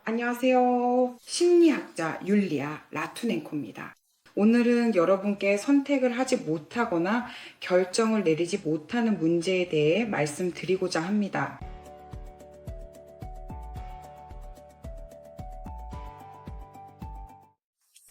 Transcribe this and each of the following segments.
안녕하세요. 심리학자 율리아 라투넨코입니다. 오늘은 여러분께 선택을 하지 못하거나 결정을 내리지 못하는 문제에 대해 말씀드리고자 합니다.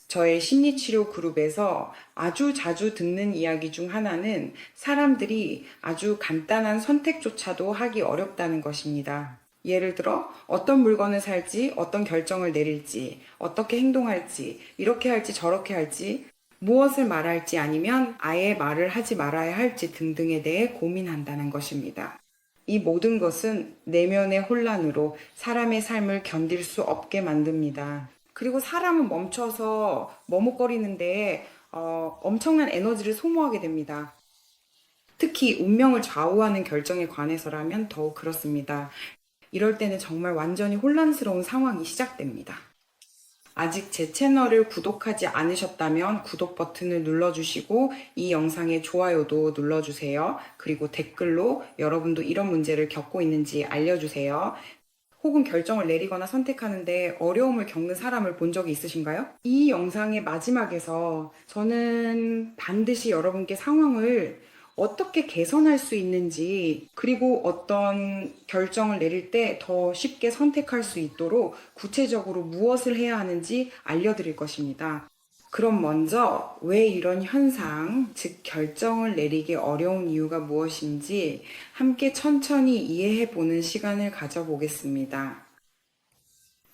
저의 심리치료 그룹에서 아주 자주 듣는 이야기 중 하나는 사람들이 아주 간단한 선택조차도 하기 어렵다는 것입니다. 예를 들어 어떤 물건을 살지, 어떤 결정을 내릴지, 어떻게 행동할지, 이렇게 할지 저렇게 할지, 무엇을 말할지 아니면 아예 말을 하지 말아야 할지 등등에 대해 고민한다는 것입니다. 이 모든 것은 내면의 혼란으로 사람의 삶을 견딜 수 없게 만듭니다. 그리고 사람은 멈춰서 머뭇거리는데 엄청난 에너지를 소모하게 됩니다. 특히 운명을 좌우하는 결정에 관해서라면 더욱 그렇습니다. 이럴 때는 정말 완전히 혼란스러운 상황이 시작됩니다. 아직 제 채널을 구독하지 않으셨다면 구독 버튼을 눌러주시고 이 영상에 좋아요도 눌러주세요. 그리고 댓글로 여러분도 이런 문제를 겪고 있는지 알려주세요. 혹은 결정을 내리거나 선택하는데 어려움을 겪는 사람을 본 적이 있으신가요? 이 영상의 마지막에서 저는 반드시 여러분께 상황을 어떻게 개선할 수 있는지, 그리고 어떤 결정을 내릴 때 더 쉽게 선택할 수 있도록 구체적으로 무엇을 해야 하는지 알려드릴 것입니다. 그럼 먼저 왜 이런 현상, 즉 결정을 내리기 어려운 이유가 무엇인지 함께 천천히 이해해 보는 시간을 가져보겠습니다.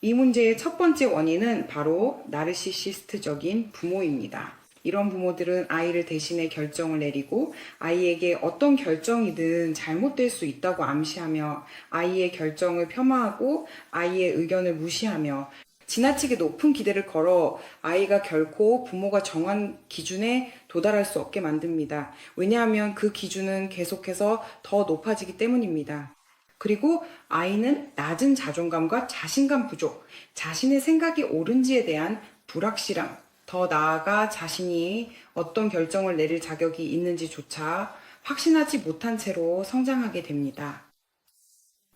이 문제의 첫 번째 원인은 바로 나르시시스트적인 부모입니다. 이런 부모들은 아이를 대신해 결정을 내리고 아이에게 어떤 결정이든 잘못될 수 있다고 암시하며 아이의 결정을 폄하하고 아이의 의견을 무시하며 지나치게 높은 기대를 걸어 아이가 결코 부모가 정한 기준에 도달할 수 없게 만듭니다. 왜냐하면 그 기준은 계속해서 더 높아지기 때문입니다. 그리고 아이는 낮은 자존감과 자신감 부족, 자신의 생각이 옳은지에 대한 불확실함, 더 나아가 자신이 어떤 결정을 내릴 자격이 있는지조차 확신하지 못한 채로 성장하게 됩니다.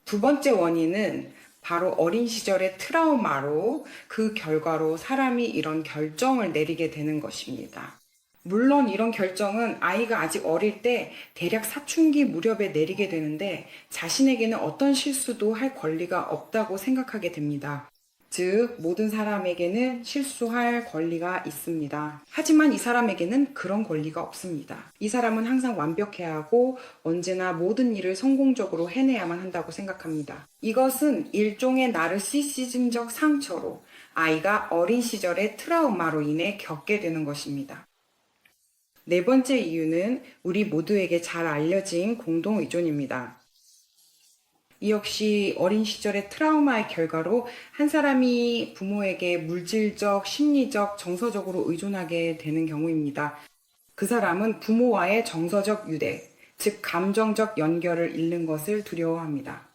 두 번째 원인은 바로 어린 시절의 트라우마로 그 결과로 사람이 이런 결정을 내리게 되는 것입니다. 물론 이런 결정은 아이가 아직 어릴 때 대략 사춘기 무렵에 내리게 되는데 자신에게는 어떤 실수도 할 권리가 없다고 생각하게 됩니다. 즉, 모든 사람에게는 실수할 권리가 있습니다. 하지만 이 사람에게는 그런 권리가 없습니다. 이 사람은 항상 완벽해야 하고 언제나 모든 일을 성공적으로 해내야만 한다고 생각합니다. 이것은 일종의 나르시시즘적 상처로 아이가 어린 시절의 트라우마로 인해 겪게 되는 것입니다. 네 번째 이유는 우리 모두에게 잘 알려진 공동 의존입니다. 이 역시 어린 시절의 트라우마의 결과로 한 사람이 부모에게 물질적, 심리적, 정서적으로 의존하게 되는 경우입니다. 그 사람은 부모와의 정서적 유대, 즉 감정적 연결을 잃는 것을 두려워합니다.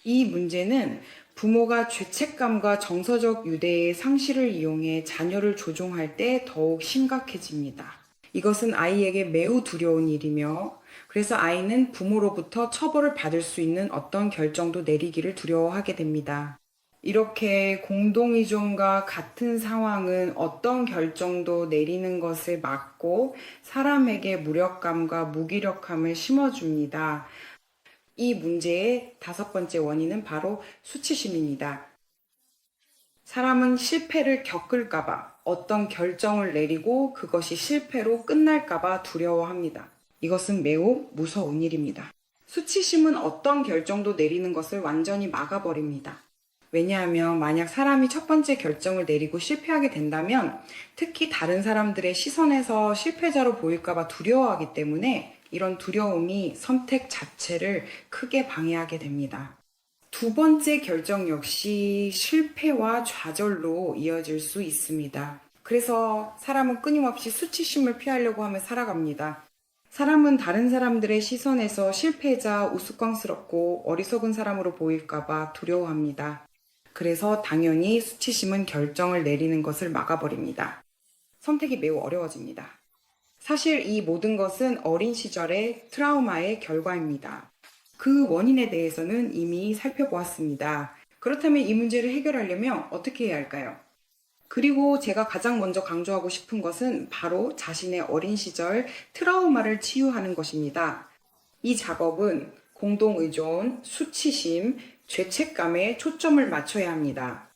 이 문제는 부모가 죄책감과 정서적 유대의 상실을 이용해 자녀를 조종할 때 더욱 심각해집니다. 이것은 아이에게 매우 두려운 일이며 그래서 아이는 부모로부터 처벌을 받을 수 있는 어떤 결정도 내리기를 두려워하게 됩니다. 이렇게 공동의존과 같은 상황은 어떤 결정도 내리는 것을 막고 사람에게 무력감과 무기력함을 심어줍니다. 이 문제의 다섯 번째 원인은 바로 수치심입니다. 사람은 실패를 겪을까봐 어떤 결정을 내리고 그것이 실패로 끝날까봐 두려워합니다. 이것은 매우 무서운 일입니다. 수치심은 어떤 결정도 내리는 것을 완전히 막아버립니다. 왜냐하면 만약 사람이 첫 번째 결정을 내리고 실패하게 된다면 특히 다른 사람들의 시선에서 실패자로 보일까봐 두려워하기 때문에 이런 두려움이 선택 자체를 크게 방해하게 됩니다. 두 번째 결정 역시 실패와 좌절로 이어질 수 있습니다. 그래서 사람은 끊임없이 수치심을 피하려고 하며 살아갑니다. 사람은 다른 사람들의 시선에서 실패자, 우스꽝스럽고 어리석은 사람으로 보일까봐 두려워합니다. 그래서 당연히 수치심은 결정을 내리는 것을 막아버립니다. 선택이 매우 어려워집니다. 사실 이 모든 것은 어린 시절의 트라우마의 결과입니다. 그 원인에 대해서는 이미 살펴보았습니다. 그렇다면 이 문제를 해결하려면 어떻게 해야 할까요? 그리고 제가 가장 먼저 강조하고 싶은 것은 바로 자신의 어린 시절 트라우마를 치유하는 것입니다. 이 작업은 공동의존, 수치심, 죄책감에 초점을 맞춰야 합니다.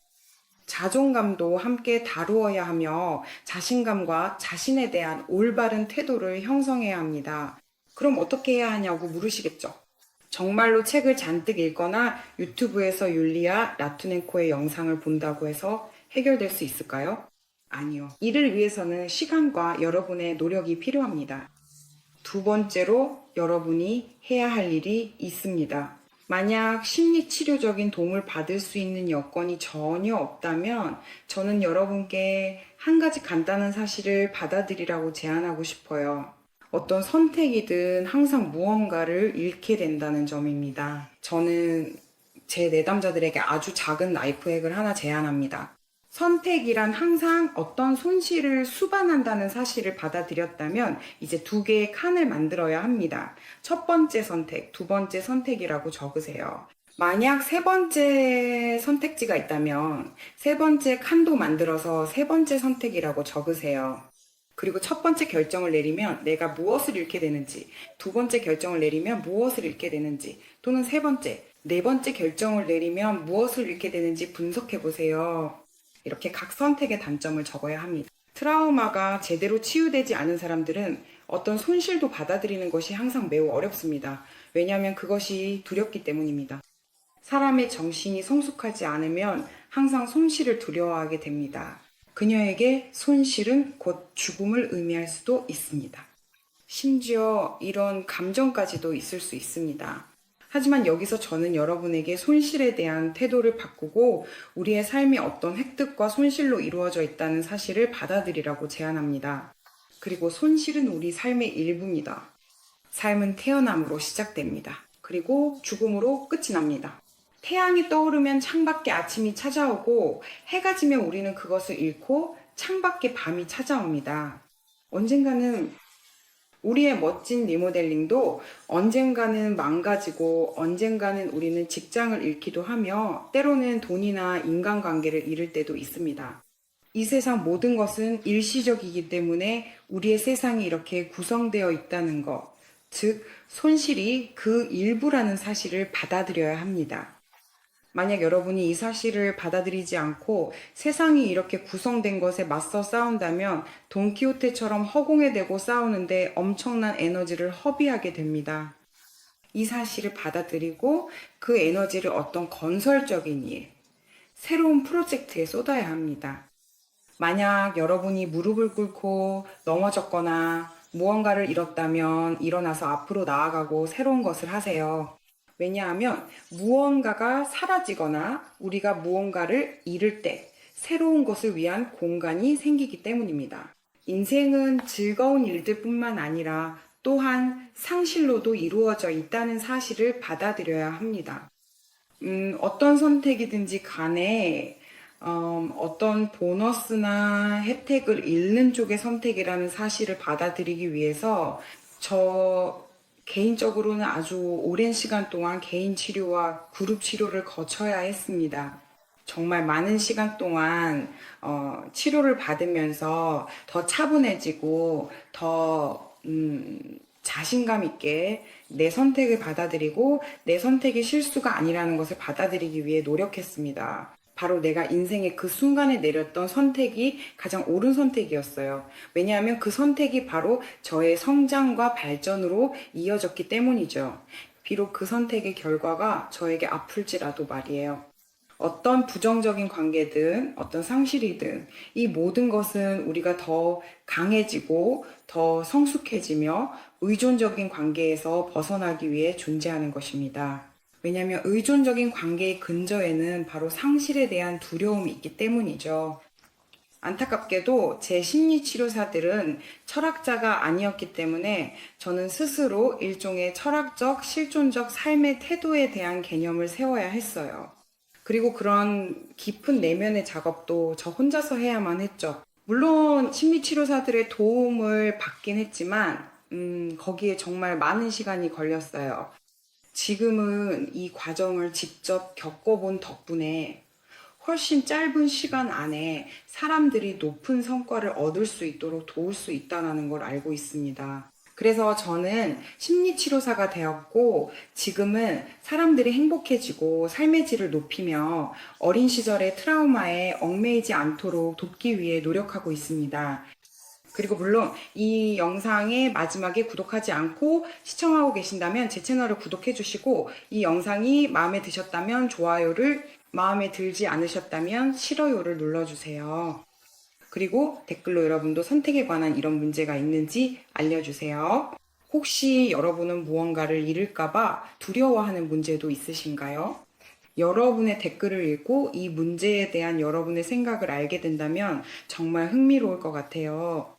자존감도 함께 다루어야 하며 자신감과 자신에 대한 올바른 태도를 형성해야 합니다. 그럼 어떻게 해야 하냐고 물으시겠죠? 정말로 책을 잔뜩 읽거나 유튜브에서 율리아 라투넨코의 영상을 본다고 해서 해결될 수 있을까요? 아니요. 이를 위해서는 시간과 여러분의 노력이 필요합니다. 두 번째로 여러분이 해야 할 일이 있습니다. 만약 심리치료적인 도움을 받을 수 있는 여건이 전혀 없다면 저는 여러분께 한 가지 간단한 사실을 받아들이라고 제안하고 싶어요. 어떤 선택이든 항상 무언가를 잃게 된다는 점입니다. 저는 제 내담자들에게 아주 작은 라이프 핵을 하나 제안합니다. 선택이란 항상 어떤 손실을 수반한다는 사실을 받아들였다면 이제 두 개의 칸을 만들어야 합니다. 첫 번째 선택, 두 번째 선택이라고 적으세요. 만약 세 번째 선택지가 있다면 세 번째 칸도 만들어서 세 번째 선택이라고 적으세요. 그리고 첫 번째 결정을 내리면 내가 무엇을 잃게 되는지, 두 번째 결정을 내리면 무엇을 잃게 되는지, 또는 세 번째, 네 번째 결정을 내리면 무엇을 잃게 되는지 분석해 보세요. 이렇게 각 선택의 단점을 적어야 합니다. 트라우마가 제대로 치유되지 않은 사람들은 어떤 손실도 받아들이는 것이 항상 매우 어렵습니다. 왜냐하면 그것이 두렵기 때문입니다. 사람의 정신이 성숙하지 않으면 항상 손실을 두려워하게 됩니다. 그녀에게 손실은 곧 죽음을 의미할 수도 있습니다. 심지어 이런 감정까지도 있을 수 있습니다. 하지만 여기서 저는 여러분에게 손실에 대한 태도를 바꾸고 우리의 삶이 어떤 획득과 손실로 이루어져 있다는 사실을 받아들이라고 제안합니다. 그리고 손실은 우리 삶의 일부입니다. 삶은 태어남으로 시작됩니다. 그리고 죽음으로 끝이 납니다. 태양이 떠오르면 창밖에 아침이 찾아오고 해가 지면 우리는 그것을 잃고 창밖에 밤이 찾아옵니다. 언젠가는 우리의 멋진 리모델링도 언젠가는 망가지고 언젠가는 우리는 직장을 잃기도 하며 때로는 돈이나 인간관계를 잃을 때도 있습니다. 이 세상 모든 것은 일시적이기 때문에 우리의 세상이 이렇게 구성되어 있다는 것, 즉 손실이 그 일부라는 사실을 받아들여야 합니다. 만약 여러분이 이 사실을 받아들이지 않고 세상이 이렇게 구성된 것에 맞서 싸운다면 돈키호테처럼 허공에 대고 싸우는데 엄청난 에너지를 허비하게 됩니다. 이 사실을 받아들이고 그 에너지를 어떤 건설적인 일, 새로운 프로젝트에 쏟아야 합니다. 만약 여러분이 무릎을 꿇고 넘어졌거나 무언가를 잃었다면 일어나서 앞으로 나아가고 새로운 것을 하세요. 왜냐하면 무언가가 사라지거나 우리가 무언가를 잃을 때 새로운 것을 위한 공간이 생기기 때문입니다. 인생은 즐거운 일들뿐만 아니라 또한 상실로도 이루어져 있다는 사실을 받아들여야 합니다. 어떤 선택이든지 간에 어떤 보너스나 혜택을 잃는 쪽의 선택이라는 사실을 받아들이기 위해서 저 개인적으로는 아주 오랜 시간 동안 개인 치료와 그룹 치료를 거쳐야 했습니다. 정말 많은 시간 동안 치료를 받으면서 더 차분해지고 더 자신감 있게 내 선택을 받아들이고 내 선택이 실수가 아니라는 것을 받아들이기 위해 노력했습니다. 바로 내가 인생의 그 순간에 내렸던 선택이 가장 옳은 선택이었어요. 왜냐하면 그 선택이 바로 저의 성장과 발전으로 이어졌기 때문이죠. 비록 그 선택의 결과가 저에게 아플지라도 말이에요. 어떤 부정적인 관계든 어떤 상실이든 이 모든 것은 우리가 더 강해지고 더 성숙해지며 의존적인 관계에서 벗어나기 위해 존재하는 것입니다. 왜냐하면 의존적인 관계의 근저에는 바로 상실에 대한 두려움이 있기 때문이죠. 안타깝게도 제 심리치료사들은 철학자가 아니었기 때문에 저는 스스로 일종의 철학적, 실존적 삶의 태도에 대한 개념을 세워야 했어요. 그리고 그런 깊은 내면의 작업도 저 혼자서 해야만 했죠. 물론 심리치료사들의 도움을 받긴 했지만 거기에 정말 많은 시간이 걸렸어요. 지금은 이 과정을 직접 겪어본 덕분에 훨씬 짧은 시간 안에 사람들이 높은 성과를 얻을 수 있도록 도울 수 있다는 걸 알고 있습니다. 그래서 저는 심리치료사가 되었고, 지금은 사람들이 행복해지고 삶의 질을 높이며 어린 시절의 트라우마에 얽매이지 않도록 돕기 위해 노력하고 있습니다. 그리고 물론 이 영상의 마지막에 구독하지 않고 시청하고 계신다면 제 채널을 구독해 주시고, 이 영상이 마음에 드셨다면 좋아요를, 마음에 들지 않으셨다면 싫어요를 눌러주세요. 그리고 댓글로 여러분도 선택에 관한 이런 문제가 있는지 알려주세요. 혹시 여러분은 무언가를 잃을까봐 두려워하는 문제도 있으신가요? 여러분의 댓글을 읽고 이 문제에 대한 여러분의 생각을 알게 된다면 정말 흥미로울 것 같아요.